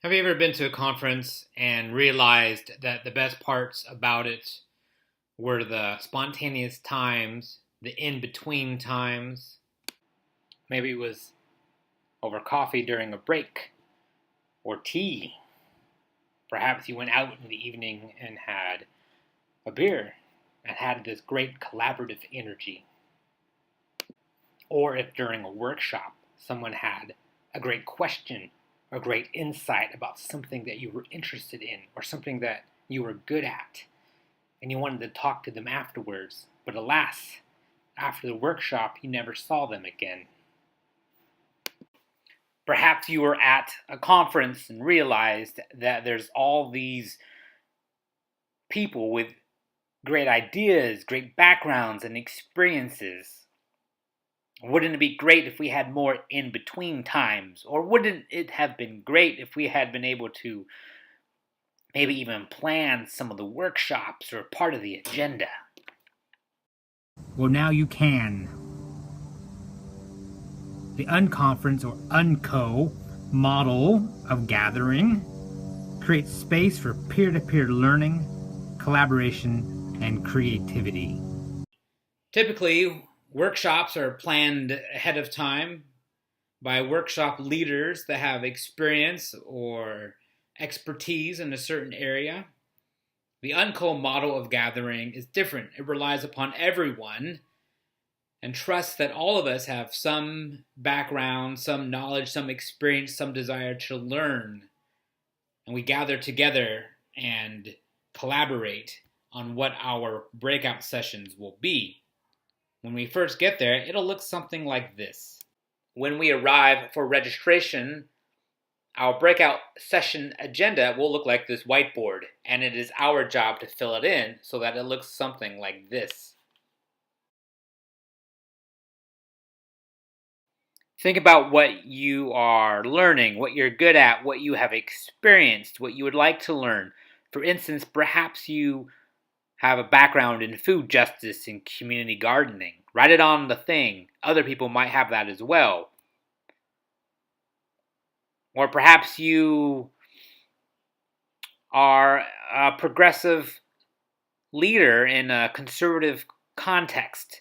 Have you ever been to a conference and realized that the best parts about it were the spontaneous times, the in between times? Maybe it was over coffee during a break or tea. Perhaps you went out in the evening and had a beer and had this great collaborative energy. Or if during a workshop someone had a great question or great insight about something that you were interested in or something that you were good at, and you wanted to talk to them afterwards, but alas, after the workshop you never saw them again. Perhaps you were at a conference and realized that there's all these people with great ideas, great backgrounds, and experiences. Wouldn't it be great if we had more in between times? Or wouldn't it have been great if we had been able to maybe even plan some of the workshops or part of the agenda? Well, now you can. The unconference or UNCO model of gathering creates space for peer-to-peer learning, collaboration, and creativity. Typically, workshops are planned ahead of time by workshop leaders that have experience or expertise in a certain area. The UNCO model of gathering is different. It relies upon everyone and trusts that all of us have some background, some knowledge, some experience, some desire to learn. And we gather together and collaborate on what our breakout sessions will be. When we first get there, it'll look something like this. When we arrive for registration, our breakout session agenda will look like this whiteboard, and it is our job to fill it in so that it looks something like this. Think about what you are learning, what you're good at, what you have experienced, what you would like to learn. For instance, perhaps you have a background in food justice and community gardening. Write it on the thing. Other people might have that as well. Or perhaps you are a progressive leader in a conservative context.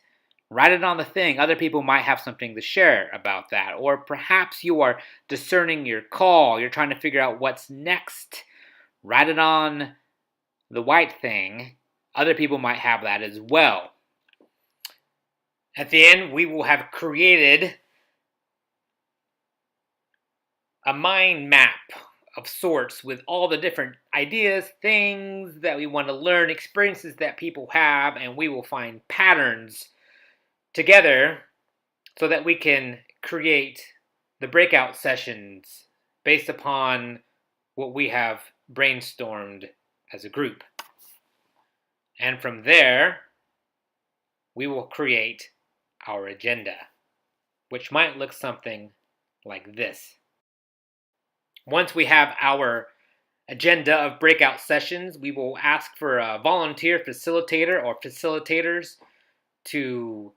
Write it on the thing. Other people might have something to share about that. Or perhaps you are discerning your call. You're trying to figure out what's next. Write it on the white thing. Other people might have that as well. At the end, we will have created a mind map of sorts with all the different ideas, things that we want to learn, experiences that people have, and we will find patterns together so that we can create the breakout sessions based upon what we have brainstormed as a group. And from there, we will create our agenda, which might look something like this. Once we have our agenda of breakout sessions, we will ask for a volunteer facilitator or facilitators to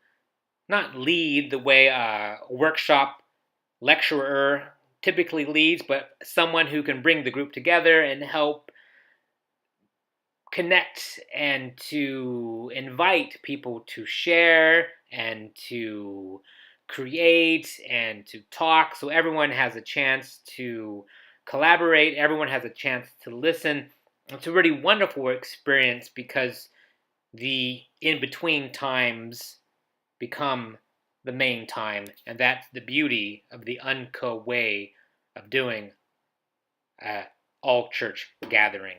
not lead the way a workshop lecturer typically leads, but someone who can bring the group together and help connect and to invite people to share and to create and to talk, so everyone has a chance to collaborate, everyone has a chance to listen. It's a really wonderful experience because the in-between times become the main time, and that's the beauty of the UNCO way of doing all church gathering.